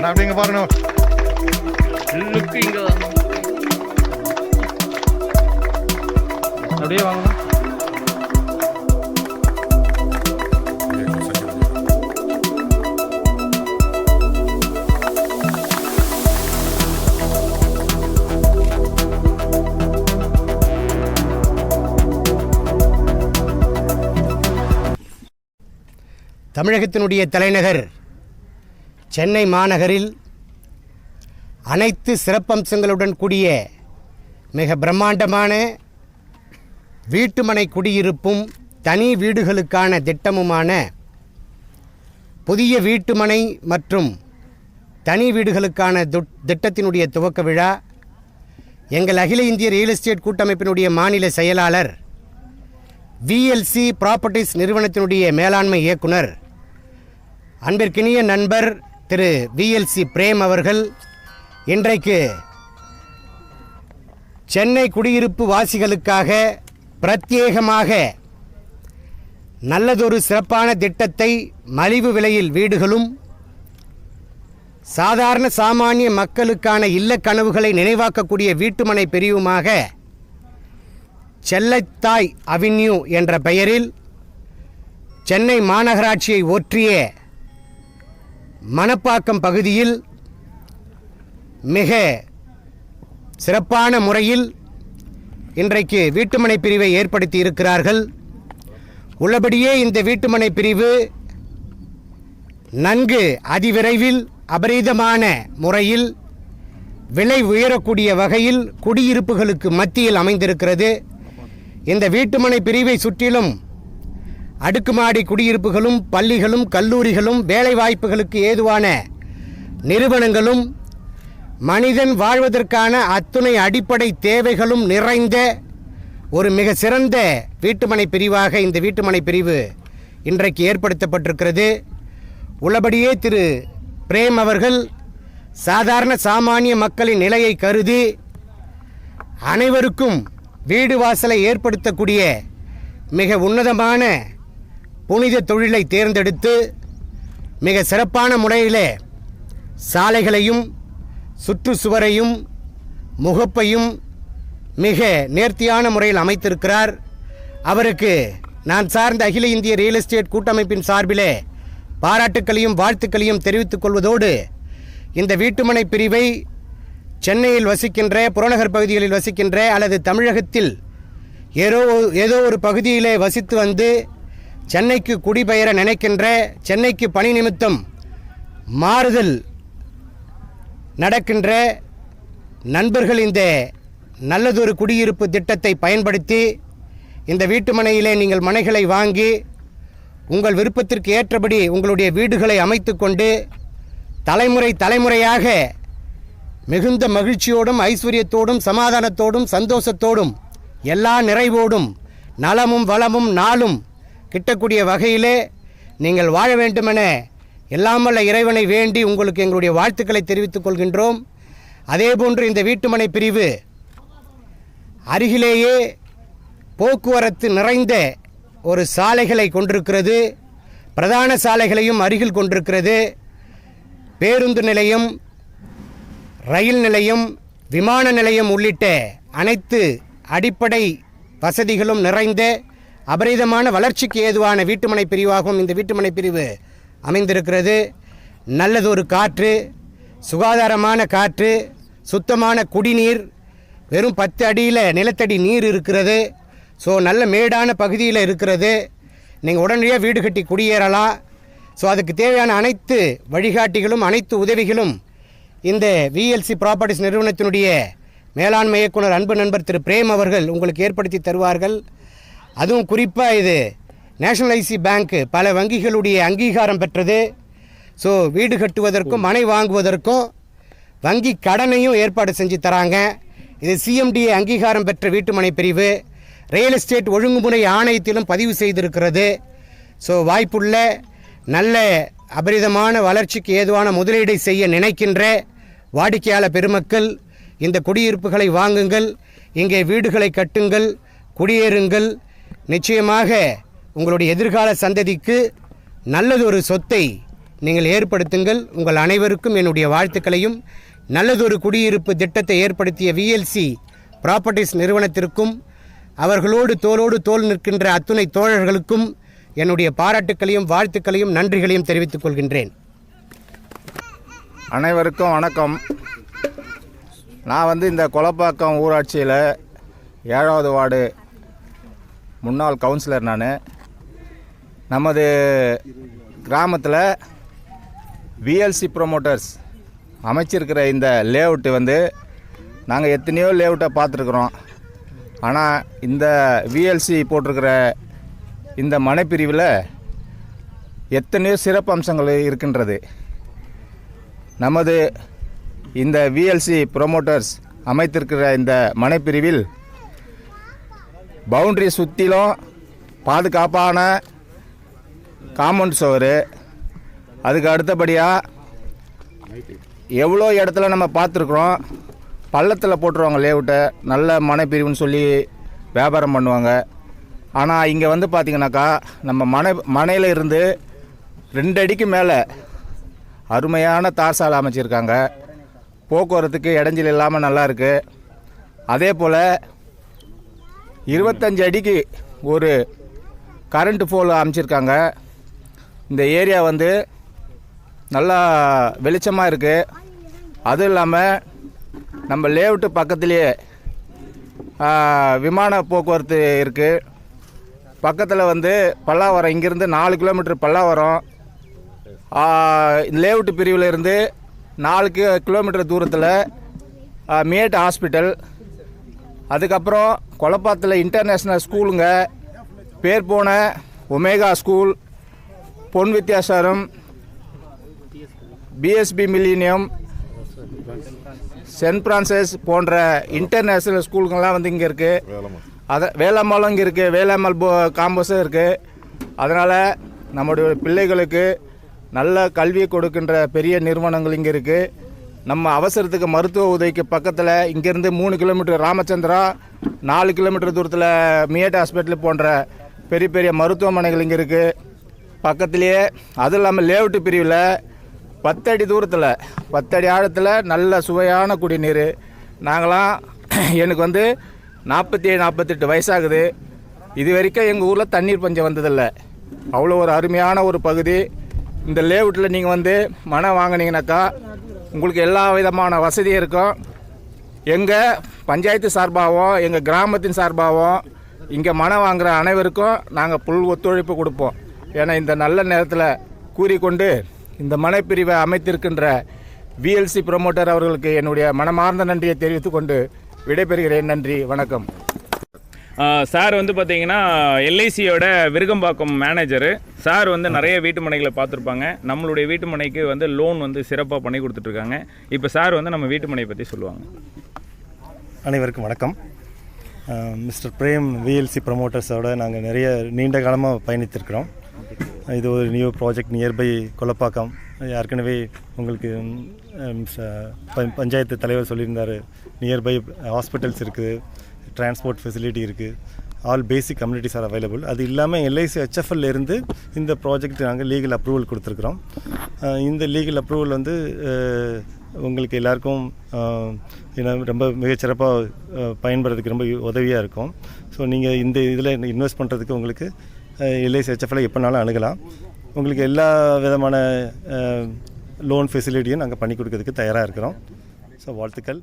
அப்படிங்க பாருங்க. அப்படியே வாங்கலாம். தமிழகத்தினுடைய தலைநகர் சென்னை மாநகரில் அனைத்து சிறப்பம்சங்களுடன் கூடிய மிக பிரம்மாண்டமான வீட்டுமனை குடியிருப்பும் தனி வீடுகளுக்கான திட்டமுமான புதிய வீட்டுமனை மற்றும் தனி வீடுகளுக்கான திட்டத்தினுடைய துவக்க விழா எங்கள் அகில இந்திய ரியல் எஸ்டேட் கூட்டமைப்பினுடைய மாநில செயலாளர் விஎல்சி ப்ராப்பர்ட்டிஸ் நிறுவனத்தினுடைய மேலாண்மை இயக்குனர் அன்பிற்கினிய நண்பர் திரு விஎல்சி பிரேம் அவர்கள் இன்றைக்கு சென்னை குடியிருப்பு வாசிகளுக்காக பிரத்யேகமாக நல்லதொரு சிறப்பான திட்டத்தை மலிவு விலையில் வீடுகளும் சாதாரண சாமானிய மக்களுக்கான இல்ல கனவுகளை நினைவாக்கக்கூடிய வீட்டுமனை பிரிவுமாக செல்லத்தாய் அவென்யூ என்ற பெயரில் சென்னை மாநகராட்சியை ஒற்றிய மணப்பாக்கம் பகுதியில் மிக சிறப்பான முறையில் இன்றைக்கு வீட்டுமனை பிரிவை ஏற்படுத்தி இருக்கிறார்கள். உள்ளபடியே இந்த வீட்டுமனை பிரிவு நன்கு அதிவிரைவில் அபரீதமான முறையில் விலை உயரக்கூடிய வகையில் குடியிருப்புகளுக்கு மத்தியில் அமைந்திருக்கிறது. இந்த வீட்டுமனை பிரிவை சுற்றிலும் அடுக்குமாடி குடியிருப்புகளும் பள்ளிகளும் கல்லூரிகளும் வேலைவாய்ப்புகளுக்கு ஏதுவான நிறுவனங்களும் மனிதன் வாழ்வதற்கான அத்துணை அடிப்படை தேவைகளும் நிறைந்த ஒரு மிக சிறந்த வீட்டுமனை பிரிவாக இந்த வீட்டுமனை பிரிவு இன்றைக்கு ஏற்படுத்தப்பட்டிருக்கிறது. உள்ளபடியே திரு பிரேம் அவர்கள் சாதாரண சாமானிய மக்களின் நிலையை கருதி அனைவருக்கும் வீடு வாசலை ஏற்படுத்தக்கூடிய மிக உன்னதமான புனித தொழிலை தேர்ந்தெடுத்து மிக சிறப்பான முறையில் சாலைகளையும் சுற்றுச்சுவரையும் முகப்பையும் மிக நேர்த்தியான முறையில் அமைத்திருக்கிறார். அவருக்கு நான் சார்ந்த அகில இந்திய ரியல் எஸ்டேட் கூட்டமைப்பின் சார்பிலே பாராட்டுக்களையும் வாழ்த்துக்களையும் தெரிவித்துக் கொள்வதோடு இந்த வீட்டுமனை பிரிவை சென்னையில் வசிக்கின்ற புறநகர் பகுதிகளில் வசிக்கின்ற அல்லது தமிழகத்தில் ஏதோ ஒரு பகுதியிலே வசித்து வந்து சென்னைக்கு குடிபெயர நினைக்கின்ற, சென்னைக்கு பணி நிமித்தம் மாறுதல் நடக்கின்ற நண்பர்கள் இந்த நல்லதொரு குடியிருப்பு திட்டத்தை பயன்படுத்தி இந்த வீட்டுமனையிலே நீங்கள் மனைகளை வாங்கி உங்கள் விருப்பத்திற்கு ஏற்றபடி உங்களுடைய வீடுகளை அமைத்து கொண்டு தலைமுறையாக மிகுந்த மகிழ்ச்சியோடும் ஐஸ்வர்யத்தோடும் சமாதானத்தோடும் சந்தோஷத்தோடும் எல்லா நிறைவோடும் நலமும் வளமும் நாளும் கிட்டக்கூடிய வகையிலே நீங்கள் வாழ வேண்டுமென எல்லாமல்ல இறைவனை வேண்டி உங்களுக்கு எங்களுடைய வாழ்த்துக்களை தெரிவித்துக் கொள்கின்றோம். அதேபோன்று இந்த வீட்டுமனை பிரிவு அருகிலேயே போக்குவரத்து நிறைந்த ஒரு சாலைகளை கொண்டிருக்கிறது. பிரதான சாலைகளையும் அருகில் கொண்டிருக்கிறது. பேருந்து நிலையம், ரயில் நிலையம், விமான நிலையம் உள்ளிட்ட அனைத்து அடிப்படை வசதிகளும் நிறைந்த அபரிதமான வளர்ச்சிக்கு ஏதுவான வீட்டுமனை பிரிவாகவும் இந்த வீட்டுமனை பிரிவு அமைந்திருக்கிறது. நல்லதொரு காற்று, சுகாதாரமான காற்று, சுத்தமான குடிநீர், வெறும் 10 அடியில் நிலத்தடி நீர் இருக்கிறது. ஸோ நல்ல மேடான பகுதியில் இருக்கிறது. நீங்கள் உடனடியாக வீடு கட்டி குடியேறலாம். ஸோ அதுக்கு தேவையான அனைத்து வழிகாட்டிகளும் அனைத்து உதவிகளும் இந்த விஎல்சி ப்ராப்பர்ட்டிஸ் நிறுவனத்தினுடைய மேலாண்மை இயக்குனர் அன்பு நண்பர் திரு பிரேம் அவர்கள் உங்களுக்கு ஏற்படுத்தி தருவார்கள். அதுவும் குறிப்பாக இது நேஷனல் ஐசி பேங்க் பல வங்கிகளுடைய அங்கீகாரம் பெற்றது. ஸோ வீடு கட்டுவதற்கும் மனை வாங்குவதற்கும் வங்கி கடனையும் ஏற்பாடு செஞ்சு தராங்க. இது சிஎம்டிஏ அங்கீகாரம் பெற்ற வீட்டுமனை பிரிவு ரியல் எஸ்டேட் ஒழுங்குமுறை ஆணையத்திலும் பதிவு செய்திருக்கிறது. ஸோ வாய்ப்புள்ள நல்ல அபரிதமான வளர்ச்சிக்கு ஏதுவான முதலீடை செய்ய நினைக்கின்ற வாடிக்கையாளர் பெருமக்கள் இந்த குடியிருப்புகளை வாங்குங்கள், இங்கே வீடுகளை கட்டுங்கள், குடியேறுங்கள். நிச்சயமாக உங்களுடைய எதிர்கால சந்ததிக்கு நல்லதொரு சொத்தை நீங்கள் ஏற்படுத்துங்கள். உங்கள் அனைவருக்கும் என்னுடைய வாழ்த்துக்களையும், நல்லதொரு குடியிருப்பு திட்டத்தை ஏற்படுத்திய விஎல்சி ப்ராப்பர்ட்டிஸ் நிறுவனத்திற்கும் அவர்களோடு தோளோடு தோள் நிற்கின்ற அத்துணை தோழர்களுக்கும் என்னுடைய பாராட்டுக்களையும் வாழ்த்துக்களையும் நன்றிகளையும் தெரிவித்துக் கொள்கின்றேன். அனைவருக்கும் வணக்கம். நான் இந்த கொலப்பாக்கம் ஊராட்சியில் 7வது வார்டு முன்னாள் கவுன்சிலர். நான் நமது கிராமத்தில் விஎல்சி ப்ரொமோட்டர்ஸ் அமைச்சிருக்கிற இந்த லேஅவுட்டு நாங்கள் எத்தனையோ லேஅவுட்டை பார்த்துருக்குறோம். ஆனால் இந்த விஎல்சி போட்டிருக்கிற இந்த மனைப்பிரிவில் எத்தனையோ சிறப்பு அம்சங்கள் இருக்கின்றது. நமது இந்த விஎல்சி ப்ரொமோட்டர்ஸ் அமைத்திருக்கிற இந்த மனைப்பிரிவில் பவுண்டரி சுற்றிலும் பாதுகாப்பான காம்பவுண்ட் சுவர், அதுக்கு அடுத்தபடியாக எவ்வளோ இடத்துல நம்ம பார்த்துருக்குறோம் பள்ளத்தில் போட்டுருவாங்க லேஅவுட்டை, நல்ல மனைப்பிரிவுன்னு சொல்லி வியாபாரம் பண்ணுவாங்க. ஆனால் இங்கே பார்த்திங்கனாக்கா நம்ம மனையில் இருந்து 2 அடிக்கு மேலே அருமையான தார் சாலை அமைச்சிருக்காங்க. போக்குவரத்துக்கு இடைஞ்சல் இல்லாமல் நல்லா இருக்குது. அதே போல் 25 அடிக்கு ஒரு கரண்ட் போல் அமைச்சிருக்காங்க. இந்த ஏரியா நல்லா வெளிச்சமாக இருக்குது. அதுவும் இல்லாமல் நம்ம லேஅவுட்டு பக்கத்துலேயே விமான போக்குவரத்து இருக்குது. பக்கத்தில் பல்லாவரம், இங்கேருந்து 4 கிலோமீட்டர் பல்லாவரம். லேஅவுட்டு பிரிவில் இருந்து 4 கிலோமீட்டர் தூரத்தில் மேட் ஹாஸ்பிட்டல், அதுக்கப்புறம் கொலப்பாத்தில் இன்டர்நேஷ்னல் ஸ்கூலுங்க, பேர் போன ஒமேகா ஸ்கூல், பொன் வித்தியாசாரம், பிஎஸ்பி மில்லினியம், சென்ட் பிரான்சிஸ் போன்ற இன்டர்நேஷ்னல் ஸ்கூலுங்கெல்லாம் இங்கே இருக்குது. வேளாம்மாலும் இங்கே இருக்குது, வேளாம்மாள் காம்பஸும் இருக்குது. அதனால் நம்முடைய பிள்ளைகளுக்கு நல்ல கல்வியை கொடுக்கின்ற பெரிய நிறுவனங்கள் இங்கே இருக்குது. நம்ம அவசரத்துக்கு மருத்துவ உதவிக்கு பக்கத்தில் இங்கேருந்து 3 கிலோமீட்டர் ராமச்சந்திரா, 4 கிலோமீட்டர் தூரத்தில் மியட் ஹாஸ்பிட்டல் போன்ற பெரிய பெரிய மருத்துவமனைகள் இங்கே இருக்குது பக்கத்துலேயே. அதுவும் இல்லாமல் லேஅவுட்டு பிரிவில் 10 அடி தூரத்தில் 10 அடி ஆழத்தில் நல்ல சுவையான குடிநீர். நாங்களாம் எனக்கு 47-48 வயசாகுது. இது வரைக்கும் எங்கள் ஊரில் தண்ணீர் பஞ்சம் வந்ததில்லை. அவ்வளோ ஒரு அருமையான ஒரு பகுதி. இந்த லேஅவுட்டில் நீங்கள் மனை வாங்கினீங்கனாக்கா உங்களுக்கு எல்லா விதமான வசதியும் இருக்கும். எங்கள் பஞ்சாயத்து சார்பாகவும் எங்கள் கிராமத்தின் சார்பாகவும் இங்கே மனை வாங்குகிற அனைவருக்கும் நாங்கள் புல் ஒத்துழைப்பு கொடுப்போம். ஏன்னா இந்த நல்ல நேரத்தில் கூறிக்கொண்டு இந்த மனைப்பிரிவை அமைத்திருக்கின்ற விஎல்சி ப்ரொமோட்டர் அவர்களுக்கு என்னுடைய மனமார்ந்த நன்றியை தெரிவித்துக்கொண்டு விடைபெறுகிறேன். நன்றி, வணக்கம். சார் பார்த்தீங்கன்னா எல்ஐசியோட விருகம்பாக்கம் மேனேஜரு. சார் நிறைய வீட்டு மனைகளை பார்த்துருப்பாங்க. நம்மளுடைய வீட்டு மனைக்கு லோன் சிறப்பாக பண்ணி கொடுத்துட்ருக்காங்க. இப்போ சார் நம்ம வீட்டு மனையை பற்றி சொல்லுவாங்க. அனைவருக்கும் வணக்கம். மிஸ்டர் பிரேம் விஎல்சி ப்ரொமோட்டர்ஸோட நாங்கள் நிறைய நீண்ட காலமாக பயணித்திருக்கிறோம். இது ஒரு நியூ ப்ராஜெக்ட் நியர்பை கொலப்பாக்கம். ஏற்கனவே உங்களுக்கு பஞ்சாயத்து தலைவர் சொல்லியிருந்தார், நியர்பை ஹாஸ்பிட்டல்ஸ் இருக்குது, டிரான்ஸ்போர்ட் ஃபெசிலிட்டி இருக்குது, all basic communities are available. அது இல்லாமல் எல்ஐசி HFL இருந்து இந்த ப்ராஜெக்ட் நாங்கள் லீகல் அப்ரூவல் கொடுத்துருக்குறோம். இந்த லீகல் அப்ரூவல் உங்களுக்கு எல்லாருக்கும் ரொம்ப மிகச்சிறப்பாக பயன்படுறதுக்கு ரொம்ப உதவியாக இருக்கும். ஸோ நீங்கள் இந்த இதில் இன்வெஸ்ட் பண்ணுறதுக்கு உங்களுக்கு எல்ஐசி HFL எப்போனாலும் அணுகலாம். உங்களுக்கு எல்லா விதமான லோன் ஃபெசிலிட்டியும் நாங்கள் பண்ணி கொடுக்கறதுக்கு தயாராக இருக்கிறோம். ஸோ வாழ்த்துக்கள்.